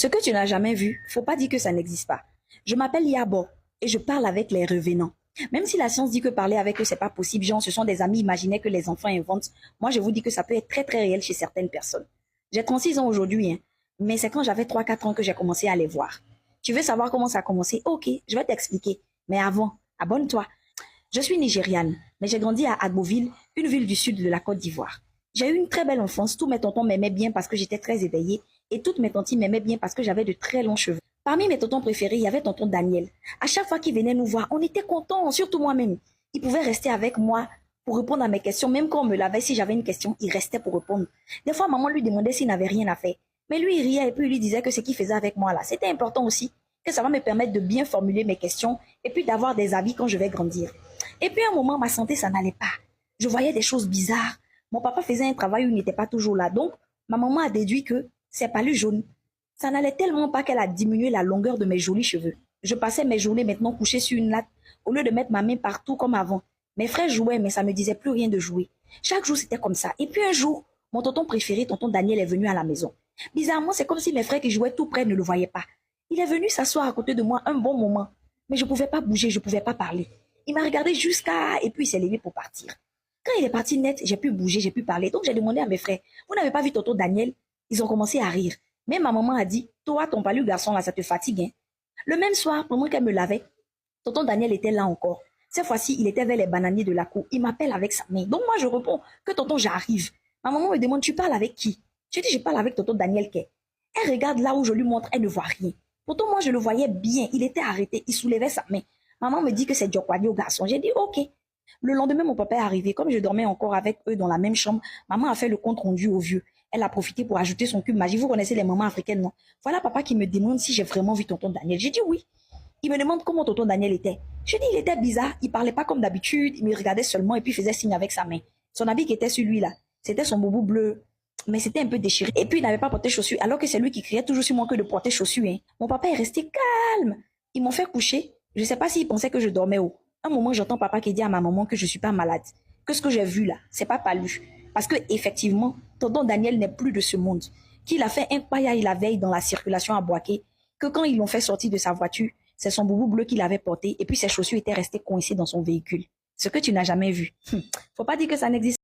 Ce que tu n'as jamais vu, faut pas dire que ça n'existe pas. Je m'appelle Yabo et je parle avec les revenants. Même si la science dit que parler avec eux, c'est pas possible, genre ce sont des amis imaginaires que les enfants inventent, moi je vous dis que ça peut être très très réel chez certaines personnes. J'ai 36 ans aujourd'hui, hein, mais c'est quand j'avais 3 4 ans que j'ai commencé à les voir. Tu veux savoir comment ça a commencé? Ok, je vais t'expliquer. Mais avant, abonne-toi. Je suis nigériane, mais j'ai grandi à Agboville, une ville du sud de la Côte d'Ivoire. J'ai eu une très belle enfance, tous mes tontons m'aimaient bien parce que j'étais très éveillée et toutes mes tantes m'aimaient bien parce que j'avais de très longs cheveux. Parmi mes tontons préférés, il y avait tonton Daniel. À chaque fois qu'il venait nous voir, on était contents, surtout moi-même. Il pouvait rester avec moi pour répondre à mes questions, même quand on me lavait, si j'avais une question, il restait pour répondre. Des fois, maman lui demandait s'il n'avait rien à faire. Mais lui, il riait et puis il lui disait que ce qu'il faisait avec moi là, c'était important aussi, que ça va me permettre de bien formuler mes questions et puis d'avoir des avis quand je vais grandir. Et puis à un moment, ma santé, ça n'allait pas. Je voyais des choses bizarres. Mon papa faisait un travail où il n'était pas toujours là. Donc, ma maman a déduit que c'est pas le jaune. Ça n'allait tellement pas qu'elle a diminué la longueur de mes jolis cheveux. Je passais mes journées maintenant couchée sur une latte au lieu de mettre ma main partout comme avant. Mes frères jouaient, mais ça me disait plus rien de jouer. Chaque jour, c'était comme ça. Et puis un jour, mon tonton préféré, tonton Daniel, est venu à la maison. Bizarrement, c'est comme si mes frères qui jouaient tout près ne le voyaient pas. Il est venu s'asseoir à côté de moi un bon moment. Mais je ne pouvais pas bouger, je ne pouvais pas parler. Il m'a regardé jusqu'à... Et puis il s'est levé pour partir. Quand il est parti net, j'ai pu bouger, j'ai pu parler. Donc j'ai demandé à mes frères, vous n'avez pas vu tonton Daniel? Ils ont commencé à rire. Mais ma maman a dit, toi, ton palu garçon là, ça te fatigue, hein? Le même soir, pendant qu'elle me lavait, tonton Daniel était là encore. Cette fois-ci, il était vers les bananiers de la cour. Il m'appelle avec sa main. Donc moi, je réponds que tonton, j'arrive. Ma maman me demande, tu parles avec qui? Je dis, je parle avec tonton Daniel Kay. Elle regarde là où je lui montre, elle ne voit rien. Pourtant, moi, je le voyais bien. Il était arrêté, il soulevait sa main. Maman me dit que c'est Djokwadi au garçon. J'ai dit, ok. Le lendemain, mon papa est arrivé. Comme je dormais encore avec eux dans la même chambre, maman a fait le compte rendu au vieux. Elle a profité pour ajouter son cube magique. Vous connaissez les mamans africaines, non? Voilà papa qui me demande si j'ai vraiment vu tonton Daniel. J'ai dit oui. Il me demande comment tonton Daniel était. Je dis, il était bizarre. Il parlait pas comme d'habitude. Il me regardait seulement et puis faisait signe avec sa main. Son habit qui était sur lui, là, c'était son boubou bleu. Mais c'était un peu déchiré. Et puis, il n'avait pas porté chaussures. Alors que c'est lui qui criait toujours sur moi que de porter chaussures, hein. Mon papa est resté calme. Ils m'ont fait coucher. Je ne sais pas s'ils pensaient que je dormais haut. Un moment, j'entends papa qui dit à ma maman que je suis pas malade. Que ce que j'ai vu là, c'est pas palu. Parce que, effectivement, tonton Daniel n'est plus de ce monde. Qu'il a fait un paille la veille dans la circulation à Boaké. Que quand ils l'ont fait sortir de sa voiture, c'est son boubou bleu qu'il avait porté et puis ses chaussures étaient restées coincées dans son véhicule. Ce que tu n'as jamais vu. Faut pas dire que ça n'existe